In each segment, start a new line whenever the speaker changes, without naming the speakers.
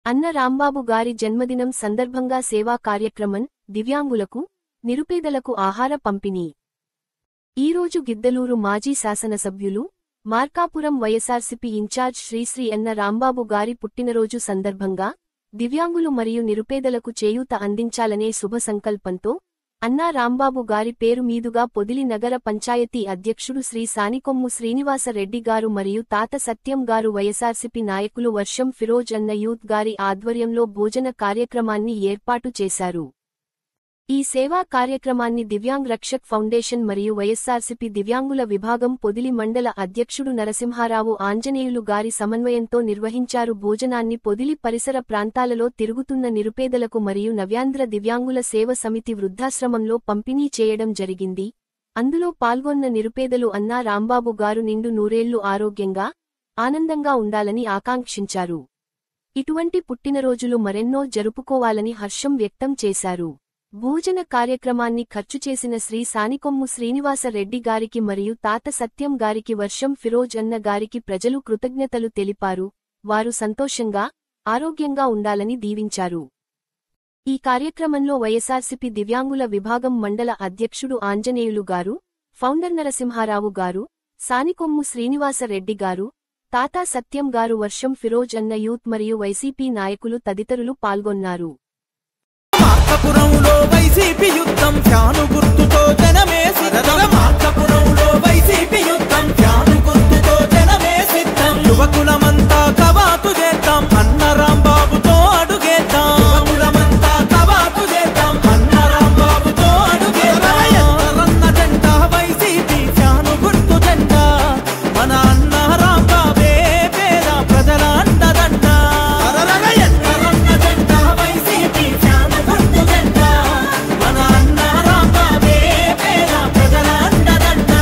అన్న రాంబాబు గారి జన్మదినం సందర్భంగా సేవా కార్యక్రమం, దివ్యాంగులకు, నిరుపేదలకు ఆహార పంపిణీ. ఈరోజు గిద్దలూరు మాజీ శాసనసభ్యులు, మార్కాపురం వైఎస్ఆర్సీపీ ఇన్ఛార్జ్ శ్రీ అన్న రాంబాబు గారి పుట్టినరోజు సందర్భంగా దివ్యాంగులు మరియు నిరుపేదలకు చేయూత అందించాలనే శుభ సంకల్పంతో అన్నా రాంబాబు గారి పేరు మీదుగా పొదిలి నగర పంచాయతీ అధ్యక్షుడు శ్రీ సానికొమ్ము శ్రీనివాస రెడ్డి గారు మరియు తాత సత్యం గారు వైఎస్ఆర్సీపీ నాయకులు వర్షం ఫిరోజ్ అన్న యూత్ గారి ఆధ్వర్యంలో భోజన కార్యక్రమాన్ని ఏర్పాటు చేశారు. ఈ సేవా కార్యక్రమాన్ని దివ్యాంగ్ రక్షక్ ఫౌండేషన్ మరియు వైఎస్ఆర్సీపీ దివ్యాంగుల విభాగం పొదిలి మండల అధ్యక్షుడు నరసింహారావు ఆంజనేయులు గారి సమన్వయంతో నిర్వహించారు. భోజనాన్ని పొదిలి పరిసర ప్రాంతాలలో తిరుగుతున్న నిరుపేదలకు మరియు నవ్యాంధ్ర దివ్యాంగుల సేవ సమితి వృద్ధాశ్రమంలో పంపిణీ చేయడం జరిగింది. అందులో పాల్గొన్న నిరుపేదలు అన్నా రాంబాబు గారు నిండు నూరేళ్లు ఆరోగ్యంగా, ఆనందంగా ఉండాలని ఆకాంక్షించారు. ఇటువంటి పుట్టినరోజులు మరెన్నో జరుపుకోవాలని హర్షం వ్యక్తం చేశారు. భోజన కార్యక్రమాన్ని ఖర్చు చేసిన శ్రీ సానికొమ్ము శ్రీనివాస రెడ్డి గారికి మరియు తాత సత్యం గారికి వర్షం ఫిరోజ్ అన్న గారికి ప్రజలు కృతజ్ఞతలు తెలిపారు. వారు సంతోషంగా, ఆరోగ్యంగా ఉండాలని దీవించారు. ఈ కార్యక్రమంలో వైఎస్ఆర్సీపీ దివ్యాంగుల విభాగం మండల అధ్యక్షుడు ఆంజనేయులు గారు, ఫౌండర్ నరసింహారావు గారు, సానికొమ్ము శ్రీనివాస రెడ్డి గారు, తాతా సత్యం గారు, వర్షం ఫిరోజ్ అన్న యూత్ మరియు వైసీపీ నాయకులు తదితరులు పాల్గొన్నారు.
మార్కాపురంలో వైసీపీ యుద్ధం ఫ్యాను గుర్తుతో జనమే సిద్ధం. మార్కాపురంలో వైసీపీ యుద్ధం ఫ్యాను గుర్తుతో జనమే సిద్ధం. యువకులమంతా కవాతు చేద్దాం, అన్న రాంబాబుతో అడుగేద్దాం. యువకులమంతా కవాతు చేద్దాం, అన్న రాంబాబుతో అడుగేద్దాం. ఎత్తరన్న జెండా వైసీపీ ఫ్యాను గుర్తు జెండా, మన అన్న రాంబాబే పేద ప్రజల అండదండ. ఎత్తరన్న జెండా వైసీపీ ఫ్యాను గుర్తు జెండా, మన అన్న రాంబాబే పేద ప్రజల అండదండ.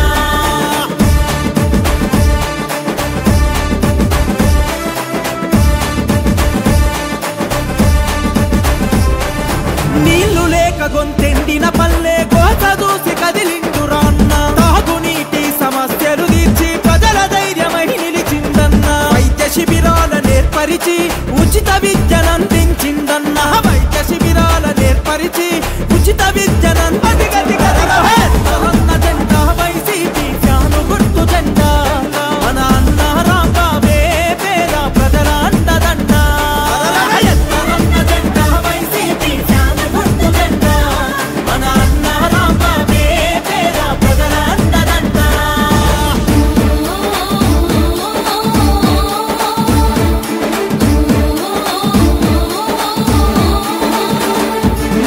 నీళ్లు లేక గొంతెండిన పల్లె కోత దూసి కదిలిండురా అన్న. తాగునీటి సమస్యలు తీర్చి ప్రజల ధైర్యమై నిలిచిందన్న. వైద్య శిబిరాల నేర్పరిచి ఉచిత విద్యనందించిందన్న. వైద్య శిబిరాల నేర్పరిచి ఉచిత విద్యనందించిందన్న జెండా వైసీపీ ఫ్యాను గుర్తు జెండా, మన అన్న రాంబాబే పేద ప్రజల అండదండ. ఎత్తరన్న జెండా వైసీపీ ఫ్యాను గుర్తు జెండా, మన అన్న రాంబాబే పేద ప్రజల అండదండ.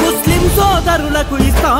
ముస్లిం సోదరులకు ఇస్తా